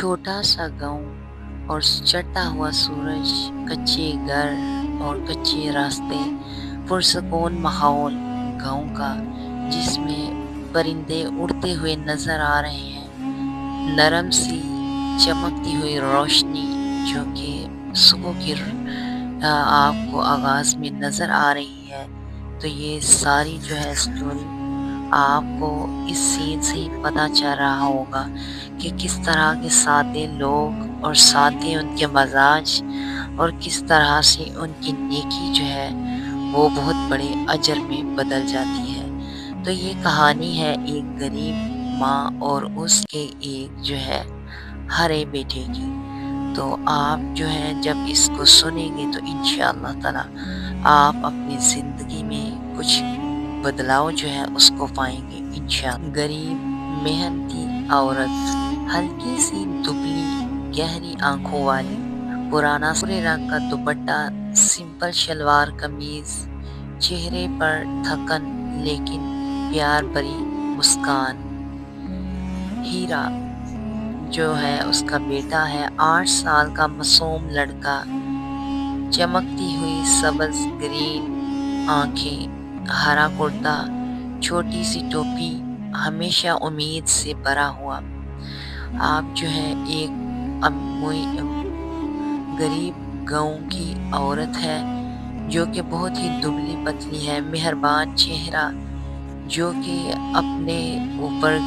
छोटा सा गाँव और चढ़ता हुआ सूरज, कच्चे घर और कच्चे रास्ते, पुरसकून माहौल गाँव का जिसमें परिंदे उड़ते हुए नज़र आ रहे हैं। नरम सी चमकती हुई रोशनी जो कि सुबह की आपको आगाज़ में नज़र आ रही है। तो ये सारी जो है स्टोरी आपको इस सीन से ही पता चल रहा होगा कि किस तरह के सादे लोग और सादे उनके मजाज और किस तरह से उनकी नेकी जो है वो बहुत बड़े अजर में बदल जाती है। तो ये कहानी है एक गरीब माँ और उसके एक जो है हरे बेटे की। तो आप जो है जब इसको सुनेंगे तो इंशाअल्लाह ताला आप अपनी ज़िंदगी में कुछ बदलाव जो है उसको पाएंगे इंशाअल्लाह। गरीब मेहनती औरत, हल्की सी दुबली गहरी आंखों वाली, पुराना भूरे रंग का दुपट्टा, सिंपल शलवार कमीज, चेहरे पर थकन लेकिन प्यार भरी मुस्कान। हीरा जो है उसका बेटा है, 8 साल का मासूम लड़का, चमकती हुई सब्ज ग्रीन आंखें, हरा कुर्ता, छोटी सी टोपी, हमेशा उम्मीद से भरा हुआ। आप जो है एक गरीब गाँव की औरत है जो कि बहुत ही दुबली पतली है, मेहरबान चेहरा, जो कि अपने ऊपर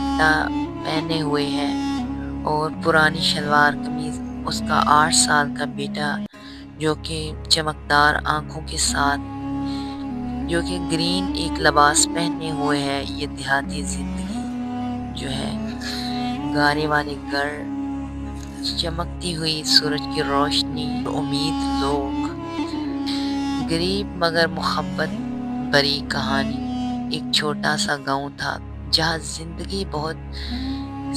पहने हुए है और पुरानी शलवार कमीज। उसका 8 साल का बेटा जो कि चमकदार आंखों के साथ, जो कि ग्रीन एक लिबास पहने हुए है। ये देहाती जिंदगी जो है, गारे वाले घर, चमकती हुई सूरज की रोशनी, उम्मीद लोग। गरीब मगर मोहब्बत भरी कहानी। एक छोटा सा गांव था जहां जिंदगी बहुत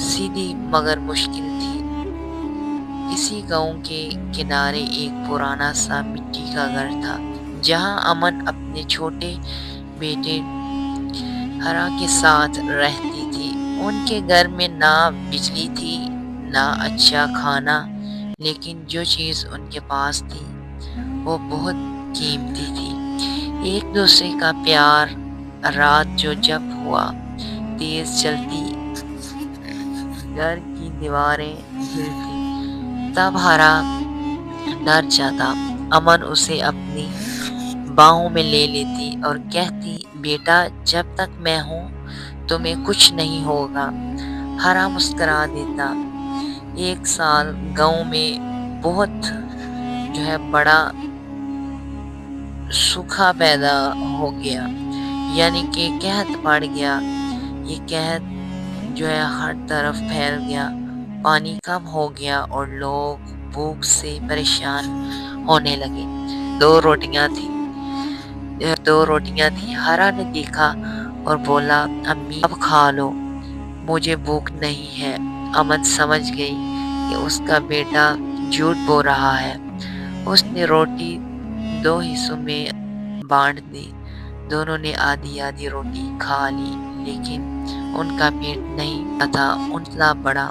सीधी मगर मुश्किल थी। इसी गांव के किनारे एक पुराना सा मिट्टी का घर था जहां अमन अपने छोटे बेटे हरा के साथ रहती थी। उनके घर में ना बिजली थी ना अच्छा खाना, लेकिन जो चीज़ उनके पास थी वो बहुत कीमती थी। एक दूसरे का प्यार। रात जो जब हुआ तेज चलती घर की दीवारें हिलती, तब हरा डर जाता। अमन उसे अपनी बाहों में ले लेती और कहती, बेटा जब तक मैं हूँ तुम्हें कुछ नहीं होगा। हरा मुस्कुरा देता। एक साल गांव में बहुत जो है बड़ा सूखा पैदा हो गया, यानी कि कहत पड़ गया। ये कहत जो है हर तरफ फैल गया, पानी कम हो गया और लोग भूख से परेशान होने लगे। दो रोटियां थी। हरा ने देखा और बोला, अम्मी अब खा लो, मुझे भूख नहीं है। अमन समझ गई कि उसका बेटा झूठ बोल रहा है। उसने रोटी 2 हिस्सों में बांट दी। दोनों ने आधी आधी रोटी खा ली, लेकिन उनका पेट नहीं था उतला बड़ा।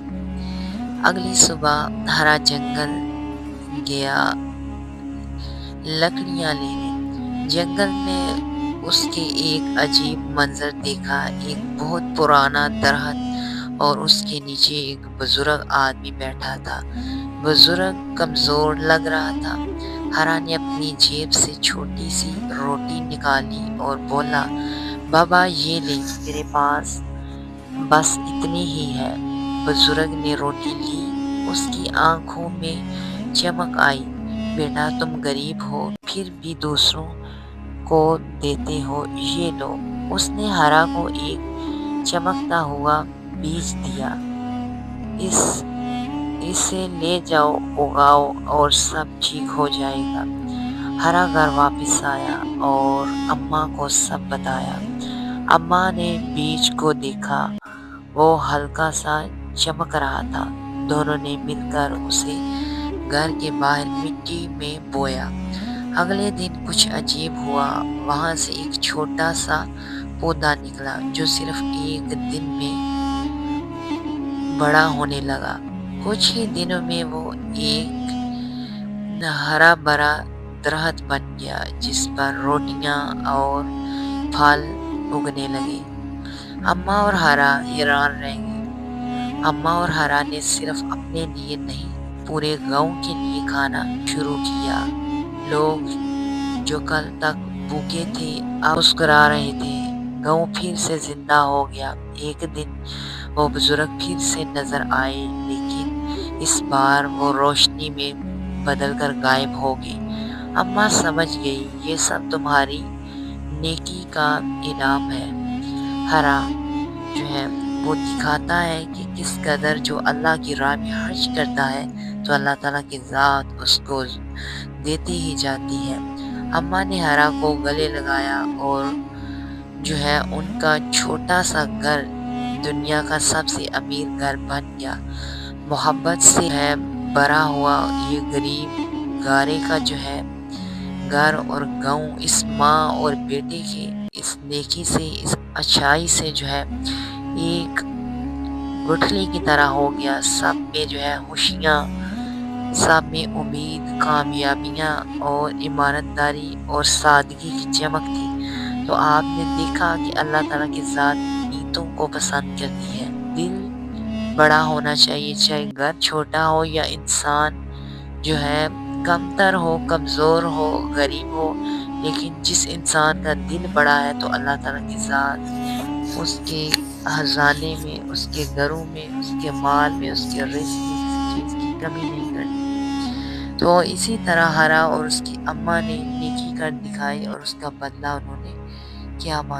अगली सुबह हरा जंगल गया लकड़ियां लेने। जंगल में उसके एक अजीब मंजर देखा। एक बहुत पुराना दरख्त और उसके नीचे एक बुजुर्ग आदमी बैठा था। बुजुर्ग कमजोर लग रहा था। हरा ने अपनी जेब से छोटी सी रोटी निकाली और बोला, बाबा ये ले, मेरे पास बस इतनी ही है। बुजुर्ग ने रोटी ली। उसकी आंखों में चमक आई। बेटा तुम गरीब हो फिर भी दूसरों को देते हो, ये लो। उसने हरा को एक चमकता हुआ बीज दिया। इसे ले जाओ, उगाओ और सब ठीक हो जाएगा। हरा घर वापस आया और अम्मा को सब बताया। अम्मा ने बीज को देखा, वो हल्का सा चमक रहा था। दोनों ने मिलकर उसे घर के बाहर मिट्टी में बोया। अगले दिन कुछ अजीब हुआ। वहां से एक छोटा सा पौधा निकला जो सिर्फ एक दिन में बड़ा होने लगा। کچھ ہی دنوں میں وہ ایک ہرا بھرا درخت بن گیا جس پر روٹیاں اور پھل اگنے لگے۔ اماں اور ہرا حیران رہ گئی۔ اماں اور ہرا نے صرف اپنے لیے نہیں پورے گاؤں کے لیے کھانا شروع کیا۔ لوگ جو کل تک بھوکے تھے اب مسکرا رہے تھے۔ گاؤں پھر سے زندہ ہو گیا۔ ایک دن وہ بزرگ پھر سے نظر آئے لیکن اس بار وہ روشنی میں بدل کر غائب ہو گئے۔ اماں سمجھ گئی یہ سب تمہاری نیکی کا انعام ہے۔ ہرا جو ہے وہ دکھاتا ہے کہ کس قدر جو اللہ کی راہ میں خرچ کرتا ہے تو اللہ تعالیٰ کی ذات اس کو دیتی ہی جاتی ہے۔ اماں نے ہرا کو گلے لگایا اور جو ہے ان کا چھوٹا سا گھر دنیا کا سب سے امیر گھر بن گیا۔ محبت سے ہے بھرا ہوا یہ غریب گارے کا جو ہے گھر اور گاؤں اس ماں اور بیٹے کے اس نیکی سے اس اچھائی سے جو ہے ایک گٹھلی کی طرح ہو گیا۔ سب میں جو ہے خوشیاں، سب میں امید، کامیابیاں اور ایمانداری اور سادگی کی چمک تھی۔ تو آپ نے دیکھا کہ اللہ تعالیٰ کی ذات نیتوں کو پسند کرتی ہے۔ دل بڑا ہونا چاہیے، چاہے گھر چھوٹا ہو یا انسان جو ہے کمتر ہو، کمزور ہو، غریب ہو، لیکن جس انسان کا دل بڑا ہے تو اللہ تعالیٰ کی ذات اس کے خزانے میں، اس کے گھروں میں، اس کے مال میں، اس کے رزق میں کسی چیز کی کمی نہیں کرتی۔ تو اسی طرح ہرا اور اس کی اماں نے نیکی کر دکھائی اور اس کا بدلہ انہوں نے کیا مانا۔